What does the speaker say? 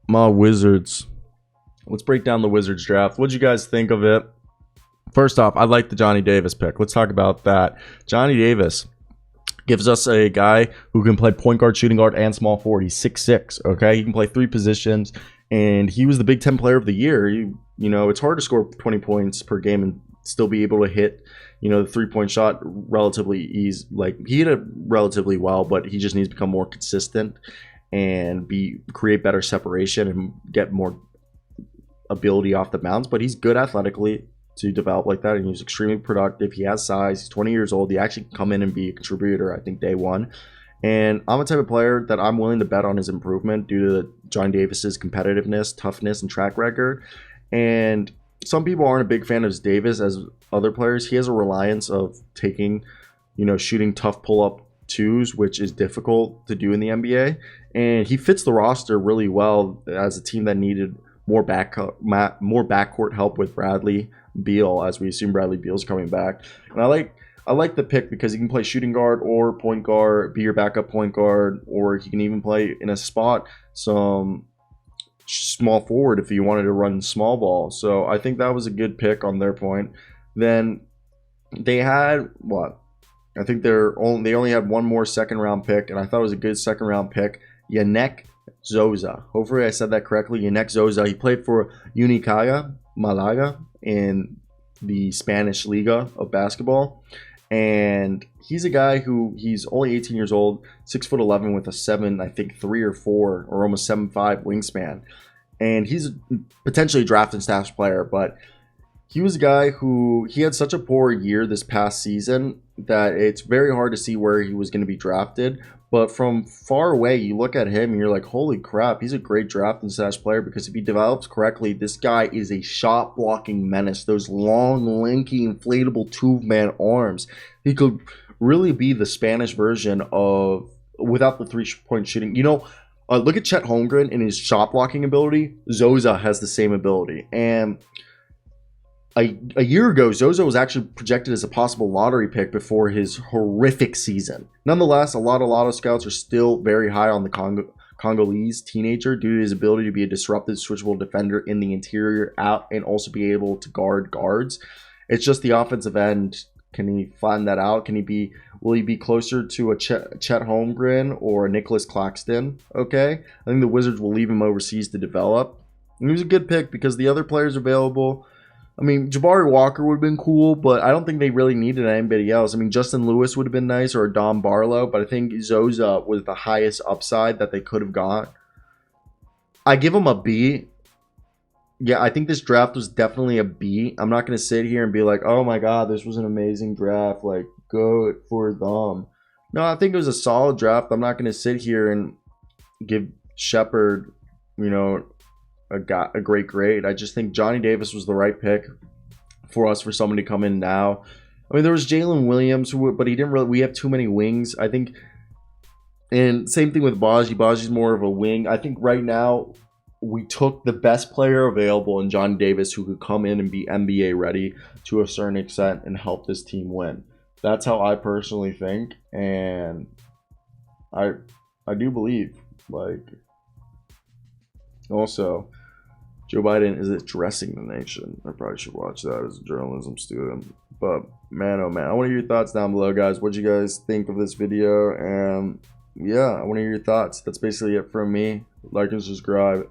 My Wizards. Let's break down the Wizards draft. What'd you guys think of it? First off, I like the Johnny Davis pick. Let's talk about that. Johnny Davis gives us a guy who can play point guard, shooting guard, and small forward. He's 6'6", okay? He can play three positions, and he was the Big Ten Player of the Year. You know, it's hard to score 20 points per game and still be able to hit, the three-point shot relatively easy. Like, he hit it relatively well, but he just needs to become more consistent and create better separation and get more ability off the bounce. But he's good athletically to develop like that, and he's extremely productive. He has size. He's 20 years old. He actually can come in and be a contributor, I think, day one. And I'm a type of player that I'm willing to bet on his improvement due to John Davis's competitiveness, toughness, and track record. And some people aren't a big fan of Davis as other players. He has a reliance of taking, shooting tough pull-up twos, which is difficult to do in the NBA. And he fits the roster really well as a team that needed more backcourt help with Bradley Beal, as we assume Bradley Beal's coming back. And I like the pick because he can play shooting guard or point guard, be your backup point guard, or he can even play in a spot some small forward if you wanted to run small ball. So I think that was a good pick on their point. Then they had what? I think they only had one more second round pick, and I thought it was a good second round pick. Yannick Zoza. Hopefully I said that correctly. Yannick Zoza. He played for Unicaja Malaga in the Spanish Liga of basketball. And he's a guy who he's only 18 years old, 6'11" with a 7, I think 3 or 4 or almost 7'5" wingspan. And he's potentially a draft and stash player, but he was a guy who he had such a poor year this past season that it's very hard to see where he was going to be drafted. But from far away, you look at him and you're like, holy crap, he's a great draft and stash player, because if he develops correctly, this guy is a shot blocking menace. Those long, lanky, inflatable two-man arms. He could really be the Spanish version of, without the three-point shooting. Look at Chet Holmgren and his shot blocking ability. Zoza has the same ability. And a year ago, Zoza was actually projected as a possible lottery pick before his horrific season. Nonetheless, a lot of scouts are still very high on the Congolese teenager due to his ability to be a disruptive, switchable defender in the interior out and also be able to guard guards. It's just the offensive end. Can he find that out? Will he be closer to a Chet Holmgren or a Nicholas Claxton? Okay. I think the Wizards will leave him overseas to develop. And he was a good pick because the other players available, Jabari Walker would have been cool, but I don't think they really needed anybody else. Justin Lewis would have been nice, or Dom Barlow, but I think Zoza was the highest upside that they could have got. I give him a B. Yeah, I think this draft was definitely a B. I'm not going to sit here and be like, oh my God, this was an amazing draft. Like, good for them. No, I think it was a solid draft. I'm not going to sit here and give Shepard, a great grade. I just think Johnny Davis was the right pick for us, for someone to come in now. There was Jalen Williams, but he didn't really. We have too many wings, I think. And same thing with Baji. Baji's more of a wing. I think right now we took the best player available in Johnny Davis, who could come in and be NBA ready to a certain extent and help this team win. That's how I personally think, and I do believe, also, Joe Biden is addressing the nation. I probably should watch that as a journalism student. But man, oh man, I want to hear your thoughts down below, guys. What do you guys think of this video? And yeah, I want to hear your thoughts. That's basically it from me. Like and subscribe.